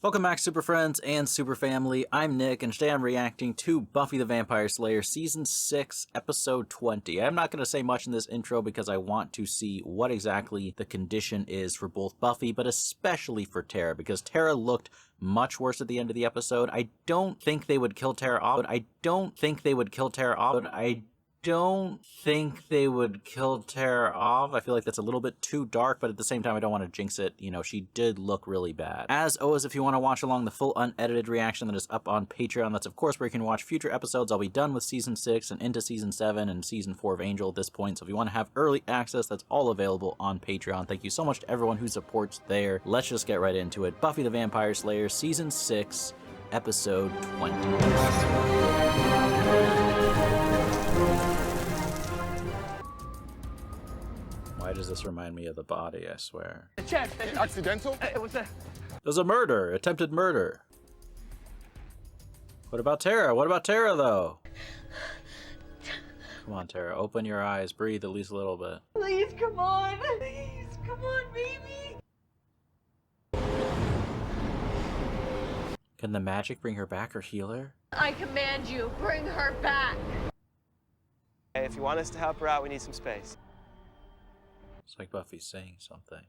Welcome back, Super Friends and Super Family. I'm Nick, and today I'm reacting to Buffy the Vampire Slayer Season 6, Episode 20. I'm not going to say much in this intro because I want to see what exactly the condition is for both Buffy, but especially for Tara, because Tara looked much worse at the end of the episode. I don't think they would kill Tara off. I don't think they would kill Tara off. I feel like that's a little bit too dark, but at the same time, I don't want to jinx it. You know, she did look really bad. As always, if you want to watch along the full unedited reaction that is up on Patreon, that's of course where you can watch future episodes. I'll be done with Season 6 and into Season 7 and Season 4 of Angel at this point. So if you want to have early access, that's all available on Patreon. Thank you so much to everyone who supports there. Let's just get right into it. Buffy the Vampire Slayer, Season 6, Episode 20. Why does this remind me of The Body, I swear? Accidental? It was a... There's a murder! Attempted murder! What about Tara? What about Tara, though? Come on, Tara. Open your eyes. Breathe at least a little bit. Please, come on. Please, come on, baby. Can the magic bring her back or heal her? I command you, bring her back. Hey, if you want us to help her out, we need some space. It's like Buffy's saying something.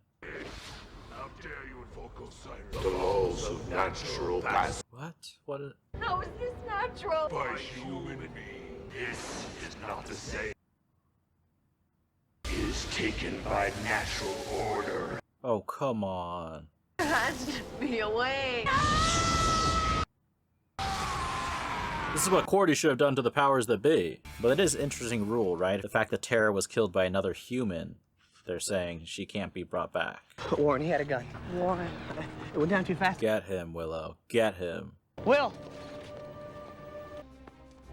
How dare you invoke Osiris? The laws of natural passage. What? What is... How is this natural? By human being. This is not the same. Is taken by natural order. Oh, come on. There has to be a way. This is what Cordy should have done to the powers that be. But it is an interesting rule, right? The fact that Tara was killed by another human. They're saying she can't be brought back. Warren, he had a gun. Warren. It went down too fast. Get him, Willow. Get him. Will!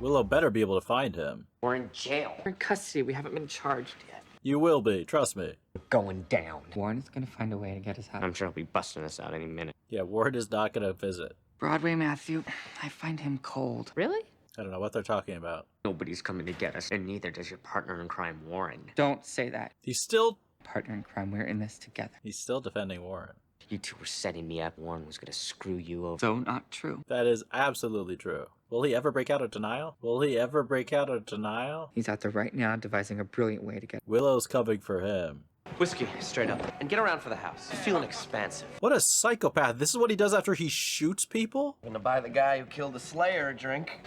Willow better be able to find him. We're in jail. We're in custody. We haven't been charged yet. You will be, trust me. We're going down. Warren's gonna find a way to get us out. I'm sure he'll be busting us out any minute. Yeah, Ward is not gonna visit. Broadway Matthew, I find him cold. Really? I don't know what they're talking about. Nobody's coming to get us, and neither does your partner in crime, Warren. Don't say that. He's still Partner in crime, we're in this together. defending Warren. You two were setting me up. Warren was gonna screw you over. So not true. That is absolutely true. Will he ever break out of denial? Will he ever break out of denial? He's out there right now devising a brilliant way to get... Willow's coming for him. Whiskey, straight up. And get around for the house. Feeling expansive. What a psychopath. This is what he does after he shoots people? Gonna buy the guy who killed the Slayer a drink.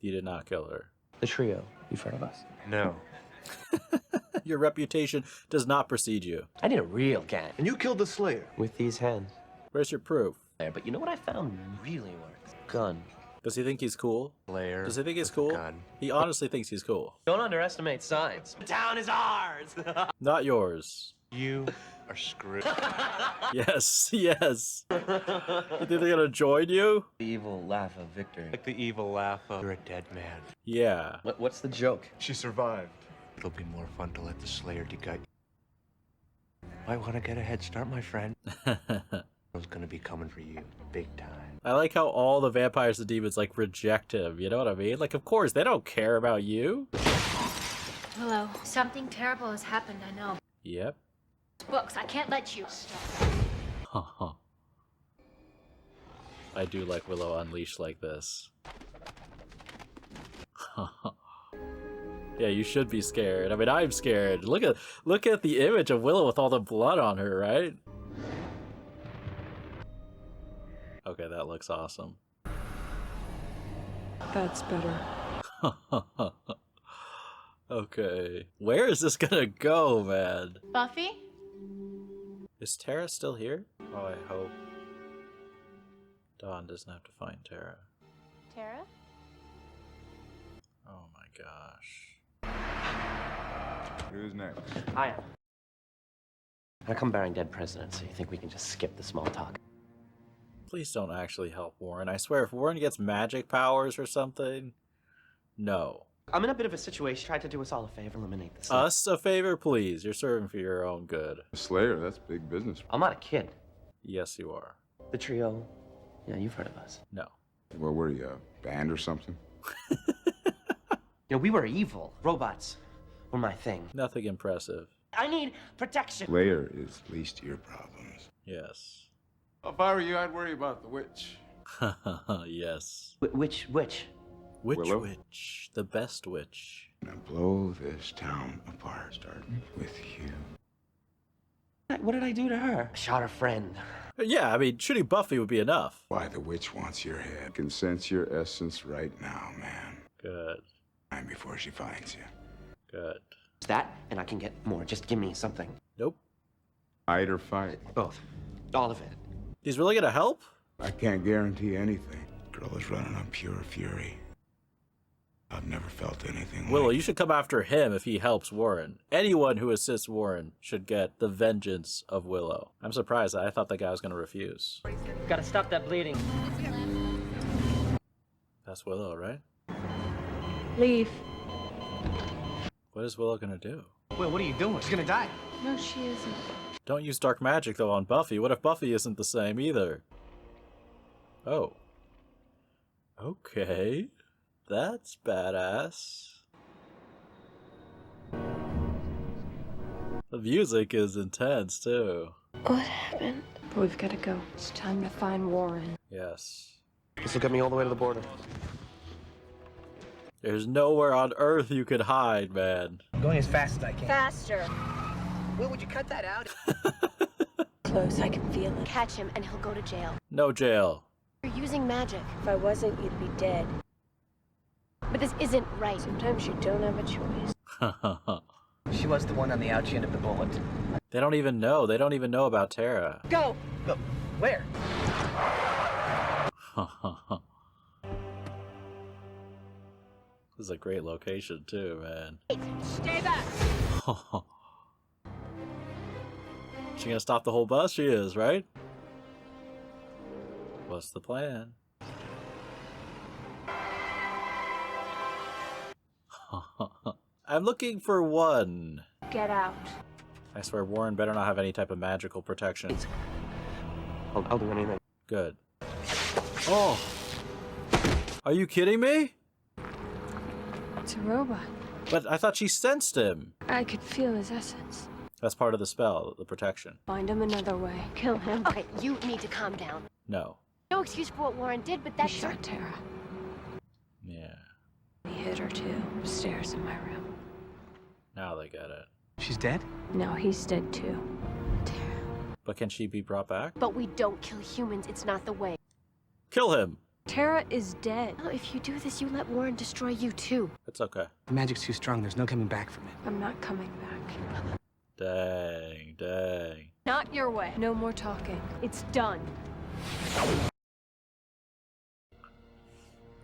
You did not kill her. The trio. You've heard of us? No. Your reputation does not precede you. I need a real gang. And you killed the Slayer. With these hands. Where's your proof? There, but you know what I found really works? Gun. Does he think he's cool? Slayer. Does he think he's cool? gun. He honestly thinks he's cool. Don't underestimate science. The town is ours! Not yours. You are screwed. Yes, yes. You think they're gonna join you? The evil laugh of victory. Like the evil laugh of you're a dead man. Yeah. What's the joke? She survived. It'll be more fun to let the Slayer degut. Might want to get a head start, my friend. I was gonna be coming for you, big time. I like how all the vampires and demons like reject him, you know what I mean? Like, of course, they don't care about you. Willow, something terrible has happened, I know. Yep. Books, I can't let you stop. I do like Willow Unleashed like this. Yeah, you should be scared. I mean, I'm scared. Look at the image of Willow with all the blood on her, right? Okay, that looks awesome. That's better. Okay. Where is this gonna go, man? Buffy? Is Tara still here? Oh, I hope Dawn doesn't have to find Tara. Tara? Oh my gosh. Who's next? I am. I come bearing dead presidents, so you think we can just skip the small talk? Please don't actually help Warren. I swear, if Warren gets magic powers or something, no. I'm in a bit of a situation. Try to do us all a favor, eliminate this. Us a favor, please. You're serving for your own good. Slayer, that's big business. I'm not a kid. Yes, you are. The trio. Yeah, you've heard of us. No. What were you, a band or something? You know, we were evil. Robots were my thing. Nothing impressive. I need protection. Slayer is least your problems. Yes. If I were you, I'd worry about the witch. Yes. Which? Which Willow? witch? The best witch. Now blow this town apart, starting with you. What did I do to her? Shot her friend. Yeah, I mean, shooting Buffy would be enough. Why the witch wants your head. Can sense your essence right now, man. Good. Time before she finds you. Good. That, and I can get more. Just give me something. Nope. Fight or fight? Both. All of it. He's really gonna help? I can't guarantee anything. Girl is running on pure fury. I've never felt anything Willow, like you should come after him if he helps Warren. Anyone who assists Warren should get the vengeance of Willow. I'm surprised. I thought that guy was gonna refuse. Gotta stop that bleeding. That's Willow, right? Leave. What is Willow gonna do? Well, what are you doing? She's gonna die. No, she isn't. Don't use dark magic, though, on Buffy. What if Buffy isn't the same, either? Oh. Okay. That's badass. The music is intense, too. What happened? We've got to go. It's time to find Warren. Yes. This will get me all the way to the border. There's nowhere on Earth you could hide, man. I'm going as fast as I can. Faster. Will, would you cut that out? Close, I can feel it. Catch him and he'll go to jail. No jail. You're using magic. If I wasn't, you'd be dead. But this isn't right. Sometimes you don't have a choice. She was the one on the outside of the bullet. They don't even know. They don't even know about Tara. Go! Go. Where? This is a great location, too, man. Stay back. She gonna stop the whole bus? She is, right? What's the plan? I'm looking for one. Get out. I swear Warren better not have any type of magical protection. I'll do anything. Good. Oh! Are you kidding me? It's a robot. But I thought she sensed him. I could feel his essence. That's part of the spell, the protection. Find him another way. Kill him. Okay, you need to calm down. No. No excuse for what Warren did, but He that's shot Tara. Yeah. He hit her too. Upstairs in my room. Now they get it. She's dead? No, he's dead too. But can she be brought back? But we don't kill humans. It's not the way. Kill him! Tara is dead. Well, if you do this, you let Warren destroy you too. It's okay. The magic's too strong. There's no coming back from it. I'm not coming back. Dang, dang. Not your way. No more talking. It's done.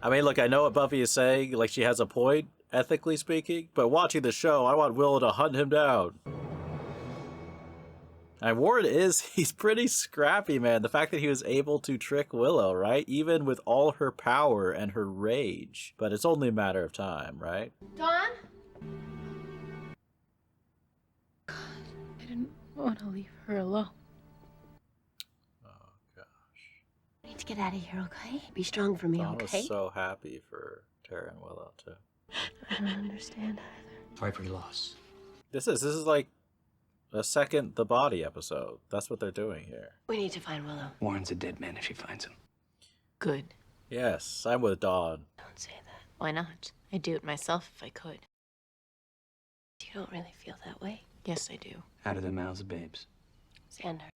I mean, look, I know what Buffy is saying. Like, she has a point, ethically speaking. But watching the show, I want Willow to hunt him down. And Warren he's pretty scrappy, man. The fact that he was able to trick Willow, right? Even with all her power and her rage. But it's only a matter of time, right? Dawn? God, I didn't want to leave her alone. Oh, gosh. I need to get out of here, okay? Be strong for me, Dawn okay? was so happy for Tara and Willow, too. I don't understand either. Sorry for your loss. This is like a second The Body episode. That's what they're doing here. We need to find Willow. Warren's a dead man if she finds him. Good. Yes, I'm with Dawn. Don't say that. Why not? I'd do it myself if I could. You don't really feel that way. Yes, I do. Out of the mouths of babes. Xander.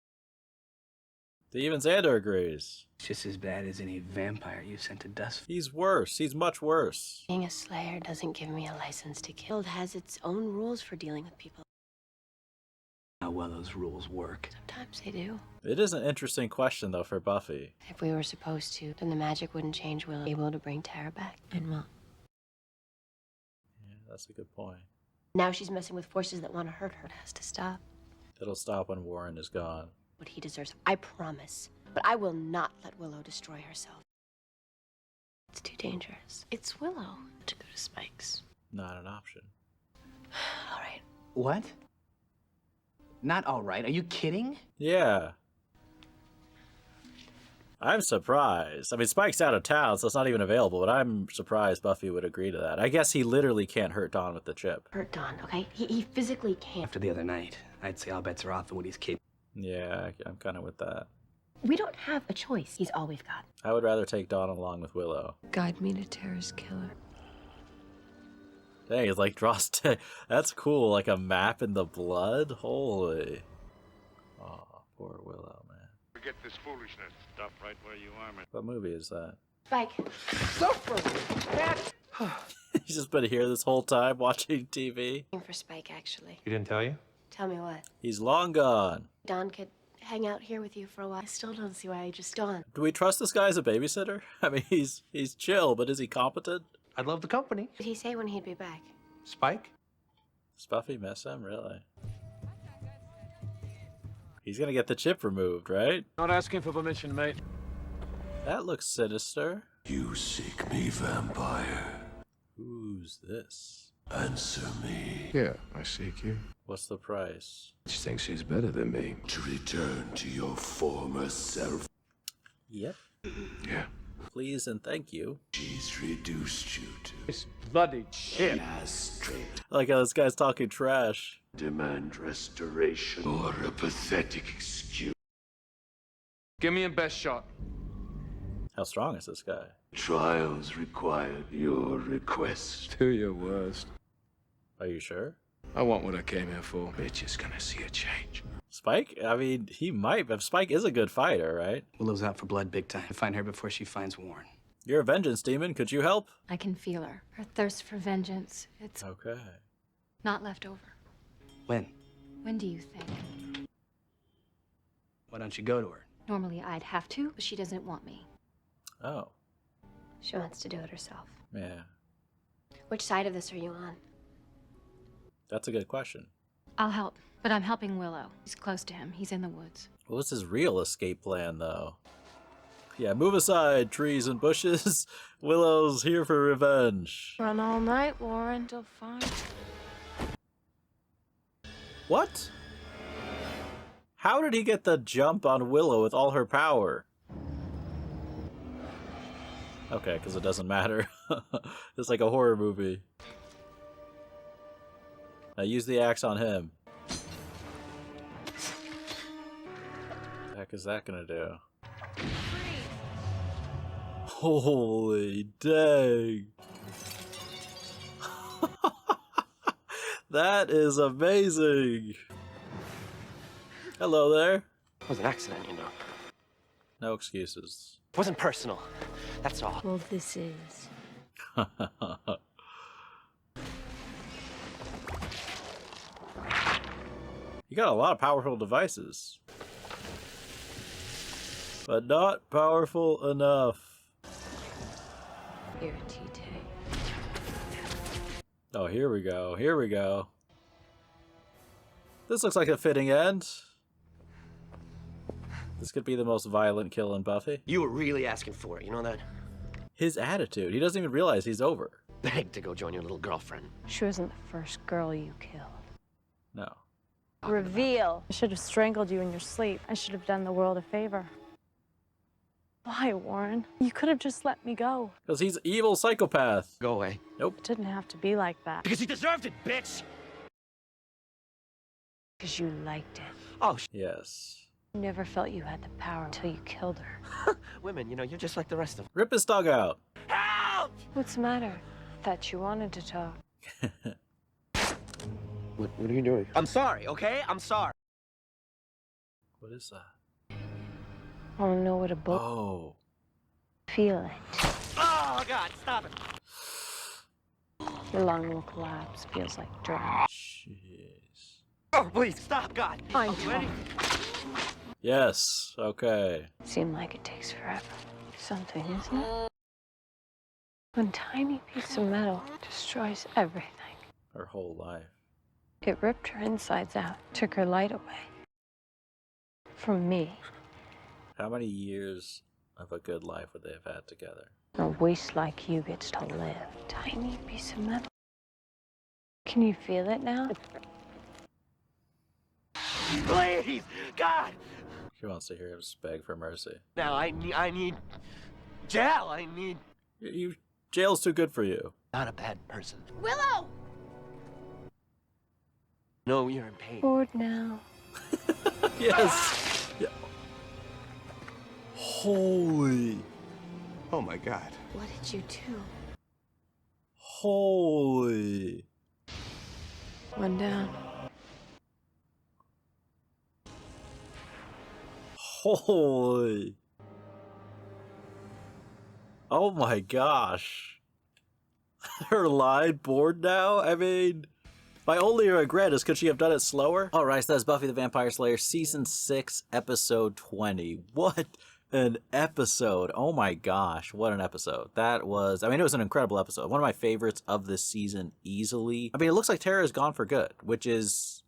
Even Xander agrees. It's just as bad as any vampire you sent to dust. He's worse. He's much worse. Being a slayer doesn't give me a license to kill. It has its own rules for dealing with people. How well those rules work. Sometimes they do. It is an interesting question, though, for Buffy. If we were supposed to, then the magic wouldn't change Willow able to bring Tara back. And Mom. Yeah, that's a good point. Now she's messing with forces that want to hurt her. It has to stop. It'll stop when Warren is gone. What he deserves, I promise. But I will not let Willow destroy herself. It's too dangerous. It's Willow to go to Spike's. Not an option. All right. What? Not all right. Are you kidding? Yeah. I'm surprised. I mean, Spike's out of town, so it's not even available, but I'm surprised Buffy would agree to that. I guess he literally can't hurt Dawn with the chip. Hurt Dawn, okay? He physically can't. After the other night, I'd say all bets are off of what he's capable. Yeah, I'm kind of with that. We don't have a choice. He's all we've got. I would rather take Dawn along with Willow. Guide me to Tara's killer. Dang, it's like draws. That's cool. Like a map in the blood. Holy. Oh, poor Willow, man. Forget this foolishness. Stop right where you are, man. What movie is that? Spike. He's just been here this whole time watching TV. For Spike, actually. He didn't tell you? Tell me what. He's long gone. Dawn could hang out here with you for a while. I still don't see why I just Dawn. Do we trust this guy as a babysitter? I mean, he's chill, but is he competent? I'd love the company. What did he say when he'd be back? Spike? Does Buffy miss him, really? He's gonna get the chip removed, right? Not asking for permission, mate. That looks sinister. You seek me, vampire. Who's this? Answer me. Yeah, I seek you. What's the price? She thinks she's better than me. To return to your former self. Yep. Yeah. Please and thank you. She's reduced you to. It's bloody shit. Has straight. Like how this guy's talking trash. Demand restoration or a pathetic excuse. Give me your best shot. How strong is this guy? Trials require your request. Do your worst. Are you sure? I want what I came here for. Bitch is gonna see a change. Spike? I mean, he might, but Spike is a good fighter, right? Willow's out for blood big time. Find her before she finds Warren. You're a vengeance demon. Could you help? I can feel her. Her thirst for vengeance. It's Okay. not left over. When? When do you think? Why don't you go to her? Normally I'd have to, but she doesn't want me. Oh. She wants to do it herself. Yeah. Which side of this are you on? That's a good question. I'll help, but I'm helping Willow. He's close to him. He's in the woods. What's his real escape plan, though? Yeah, move aside, trees and bushes. Willow's here for revenge. Run all night, Warren, till 5. What? How did he get the jump on Willow with all her power? Okay, because it doesn't matter. It's like a horror movie. Now use the axe on him. What the heck is that gonna do? Holy dang. That is amazing. Hello there. It was an accident, you know. No excuses. It wasn't personal. That's all. Well, this is. You got a lot of powerful devices. But not powerful enough. Here, Tite. Oh, here we go. Here we go. This looks like a fitting end. This could be the most violent kill in Buffy. You were really asking for it, you know that? His attitude. He doesn't even realize he's over. Begged to go join your little girlfriend. She wasn't the first girl you killed. No. Reveal. I should have strangled you in your sleep. I should have done the world a favor. Why, Warren? You could have just let me go. Because he's an evil psychopath. Go away. Nope. It didn't have to be like that. Because you deserved it, bitch! Because you liked it. Oh, Yes. You never felt you had the power until you killed her. women, you know, you're just like the rest of them. Rip his dog out. Help! What's the matter? Thought you wanted to talk. What are you doing? I'm sorry, okay? I'm sorry. What is that? I want to know what a book Oh. feel it. Oh, God, stop it. Your lung will collapse. Feels like drowning. Jeez. Oh, please, stop, God. I'm I'll do anything. Yes. Okay. Seems like it takes forever. Something, isn't it? One tiny piece of metal destroys everything. Her whole life. It ripped her insides out, took her light away. From me. How many years of a good life would they have had together? A waste like you gets to live. Tiny piece of metal. Can you feel it now? Please, God! She wants to hear him beg for mercy. Now, I need jail. I need... Jail's too good for you. Not a bad person. Willow! No, you're in pain. Bored now. Yes. Yeah. Holy. Oh my God. What did you do? Holy. One down. Holy. Oh my gosh. Her line bored now? I mean, my only regret is could she have done it slower? Alright, so that's Buffy the Vampire Slayer Season 6, Episode 20. What an episode. Oh my gosh, what an episode. That was, I mean, it was an incredible episode. One of my favorites of this season easily. I mean, it looks like Tara is gone for good, which is,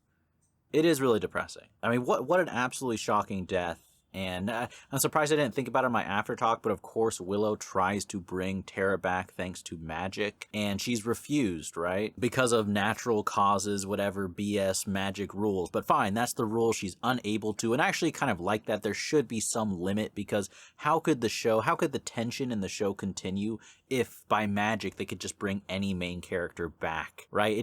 it is really depressing. I mean, what an absolutely shocking death. And I'm surprised I didn't think about it in my after talk, but of course Willow tries to bring Tara back thanks to magic, and she's refused, right? Because of natural causes, whatever BS magic rules. But fine, that's the rule, she's unable to, and I actually kind of like that. There should be some limit, because how could the tension in the show continue if by magic they could just bring any main character back, right?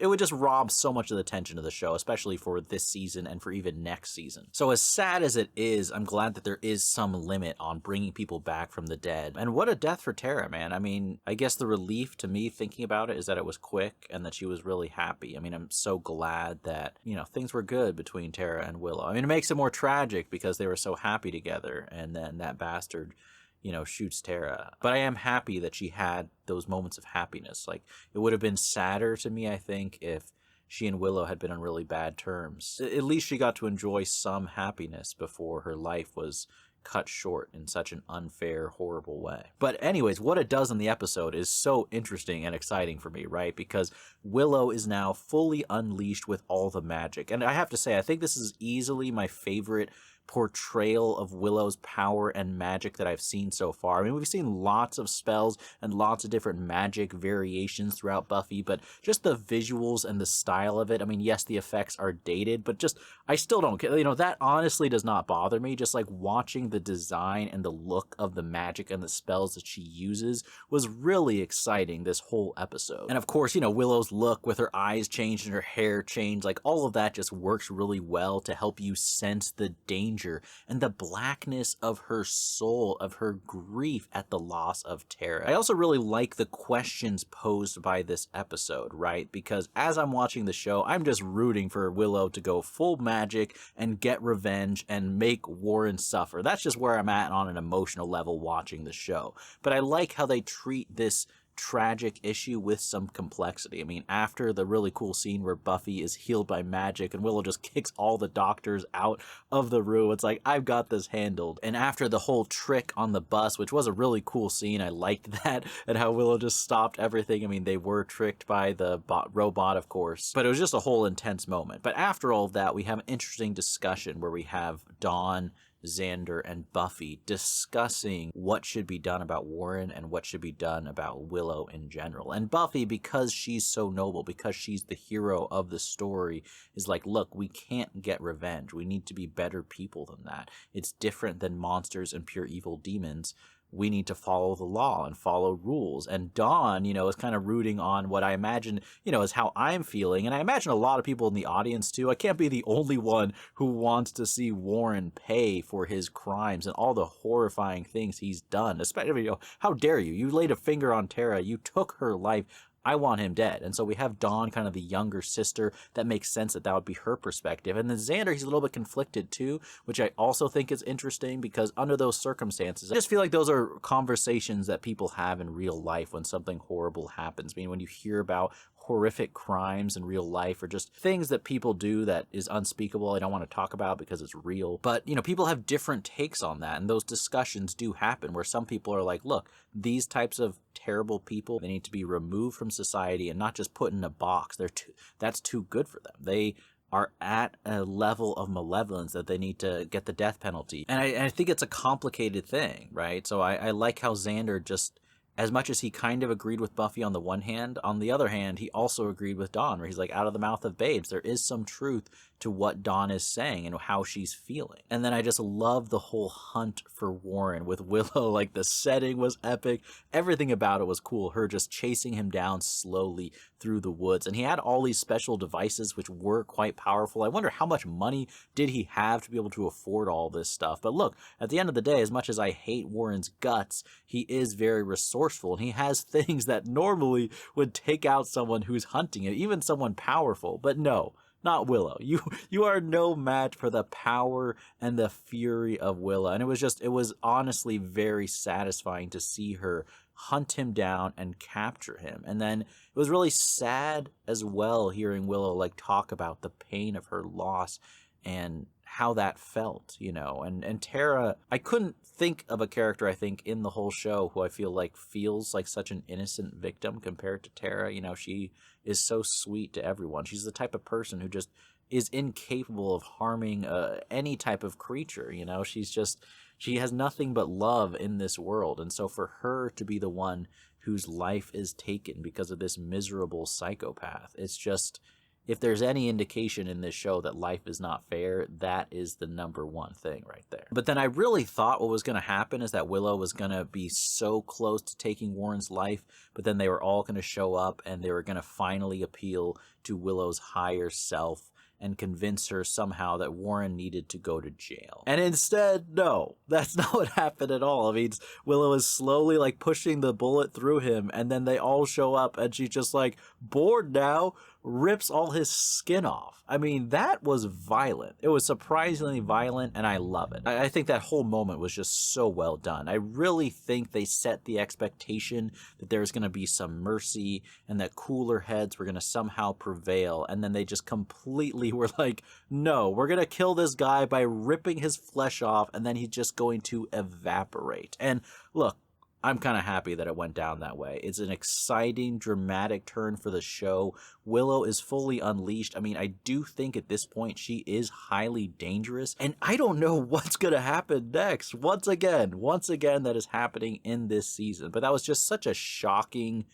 It would just rob so much of the tension of the show, especially for this season and for even next season. So as sad as it is, I'm glad that there is some limit on bringing people back from the dead. And what a death for Tara, man. I mean, I guess the relief to me thinking about it is that it was quick and that she was really happy. I mean, I'm so glad that, you know, things were good between Tara and Willow. I mean, it makes it more tragic because they were so happy together, and then that bastard, you know, shoots Tara. But I am happy that she had those moments of happiness. Like, it would have been sadder to me, I think, if she and Willow had been on really bad terms. At least she got to enjoy some happiness before her life was cut short in such an unfair, horrible way. But anyways, what it does in the episode is so interesting and exciting for me, right? Because Willow is now fully unleashed with all the magic. And I have to say, I think this is easily my favorite portrayal of Willow's power and magic that I've seen so far. I mean, we've seen lots of spells and lots of different magic variations throughout Buffy, but just the visuals and the style of it, I mean, yes, the effects are dated, but just, I still don't care. You know, that honestly does not bother me. Just like watching the design and the look of the magic and the spells that she uses was really exciting this whole episode. And of course, you know, Willow's look with her eyes changed and her hair changed, like all of that just works really well to help you sense the danger and the blackness of her soul, of her grief at the loss of Tara. I also really like the questions posed by this episode, right? Because as I'm watching the show, I'm just rooting for Willow to go full magic and get revenge and make Warren suffer. That's just where I'm at on an emotional level watching the show. But I like how they treat this tragic issue with some complexity. I mean, after the really cool scene where Buffy is healed by magic and Willow just kicks all the doctors out of the room, it's like, I've got this handled. And after the whole trick on the bus, which was a really cool scene, I liked that, and how Willow just stopped everything. I mean, they were tricked by the robot, of course, but it was just a whole intense moment. But after all of that, we have an interesting discussion where we have Dawn, Xander, and Buffy discussing what should be done about Warren and what should be done about Willow in general. And Buffy, because she's so noble, because she's the hero of the story, is like, look, we can't get revenge. We need to be better people than that. It's different than monsters and pure evil demons. We need to follow the law and follow rules. And Dawn, you know, is kind of rooting on what I imagine, you know, is how I'm feeling. And I imagine a lot of people in the audience too. I can't be the only one who wants to see Warren pay for his crimes and all the horrifying things he's done. Especially, you know, how dare you? You laid a finger on Tara. You took her life. I want him dead. And so we have Dawn, kind of the younger sister. That makes sense that would be her perspective. And then Xander, he's a little bit conflicted too, which I also think is interesting, because under those circumstances, I just feel like those are conversations that people have in real life when something horrible happens. I mean, when you hear about horrific crimes in real life, or just things that people do that is unspeakable, I don't want to talk about because it's real. But, you know, people have different takes on that, and those discussions do happen where some people are like, look, these types of terrible people, they need to be removed from society and not just put in a box. That's too good for them. They are at a level of malevolence that they need to get the death penalty. And I think it's a complicated thing, right? So I like how Xander just as much as he kind of agreed with Buffy on the one hand, on the other hand, he also agreed with Dawn, where he's like, out of the mouth of babes, there is some truth to what Dawn is saying and how she's feeling. And then I just love the whole hunt for Warren with Willow. Like, the setting was epic. Everything about it was cool. Her just chasing him down slowly through the woods. And he had all these special devices, which were quite powerful. I wonder how much money did he have to be able to afford all this stuff. But look, at the end of the day, as much as I hate Warren's guts, he is very resourceful, and he has things that normally would take out someone who's hunting it, even someone powerful. But no, not Willow. You are no match for the power and the fury of Willow. And it was honestly very satisfying to see her hunt him down and capture him. And then it was really sad as well hearing Willow like talk about the pain of her loss and how that felt, you know. And Tara, I couldn't think of a character, I think, in the whole show who I feel like feels like such an innocent victim compared to Tara. You know, she is so sweet to everyone. She's the type of person who just is incapable of harming any type of creature, you know. She has nothing but love in this world. And so for her to be the one whose life is taken because of this miserable psychopath, it's just, if there's any indication in this show that life is not fair, that is the number one thing right there. But then I really thought what was going to happen is that Willow was going to be so close to taking Warren's life, but then they were all going to show up and they were going to finally appeal to Willow's higher self and convince her somehow that Warren needed to go to jail. And instead, no, that's not what happened at all. I mean, Willow is slowly like pushing the bullet through him, and then they all show up and she's just like, bored now, rips all his skin off. I mean, that was violent. It was surprisingly violent, and I love it. I think that whole moment was just so well done. I really think they set the expectation that there's going to be some mercy and that cooler heads were going to somehow prevail, and then they just completely were like, no, we're going to kill this guy by ripping his flesh off, and then he's just going to evaporate. And look, I'm kind of happy that it went down that way. It's an exciting, dramatic turn for the show. Willow is fully unleashed. I mean, I do think at this point she is highly dangerous, and I don't know what's going to happen next. Once again, that is happening in this season. But that was just such a shocking,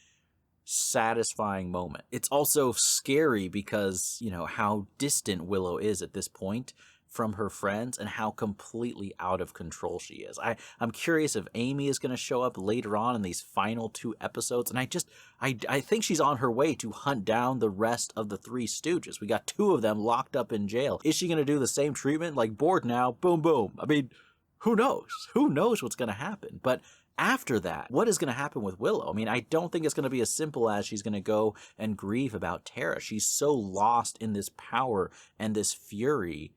satisfying moment. It's also scary because, you know, how distant Willow is at this point from her friends and how completely out of control she is. I'm curious if Amy is going to show up later on in these final 2 episodes, and I think she's on her way to hunt down the rest of the 3 Stooges. We got 2 of them locked up in jail. Is she going to do the same treatment? Like, bored now, boom, boom. I mean, who knows? Who knows what's going to happen? But after that, what is going to happen with Willow? I mean, I don't think it's going to be as simple as she's going to go and grieve about Tara. She's so lost in this power and this fury.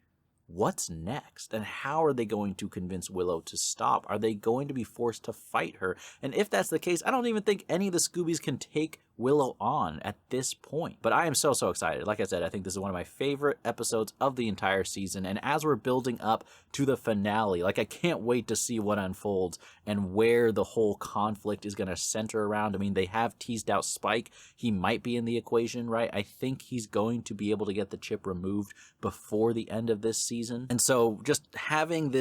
What's next? And how are they going to convince Willow to stop? Are they going to be forced to fight her? And if that's the case, I don't even think any of the Scoobies can take Willow on at this point. But I am so excited. Like I said, I think this is one of my favorite episodes of the entire season. And as we're building up to the finale, like, I can't wait to see what unfolds and where the whole conflict is going to center around. I mean, they have teased out Spike. He might be in the equation, right? I think he's going to be able to get the chip removed before the end of this season. And so just having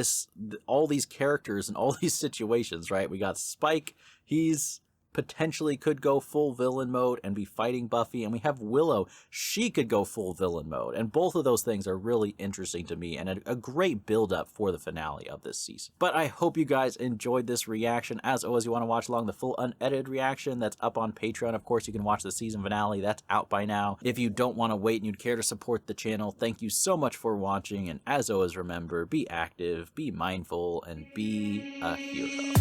all these characters and all these situations, right? We got Spike. He's potentially could go full villain mode and be fighting Buffy, and we have Willow. She could go full villain mode, and both of those things are really interesting to me and a great build-up for the finale of this season. But I hope you guys enjoyed this reaction. As always, you want to watch along the full unedited reaction that's up on Patreon. Of course, you can watch the season finale. That's out by now. If you don't want to wait and you'd care to support the channel, thank you so much for watching, and as always, remember, be active, be mindful, and be a hero.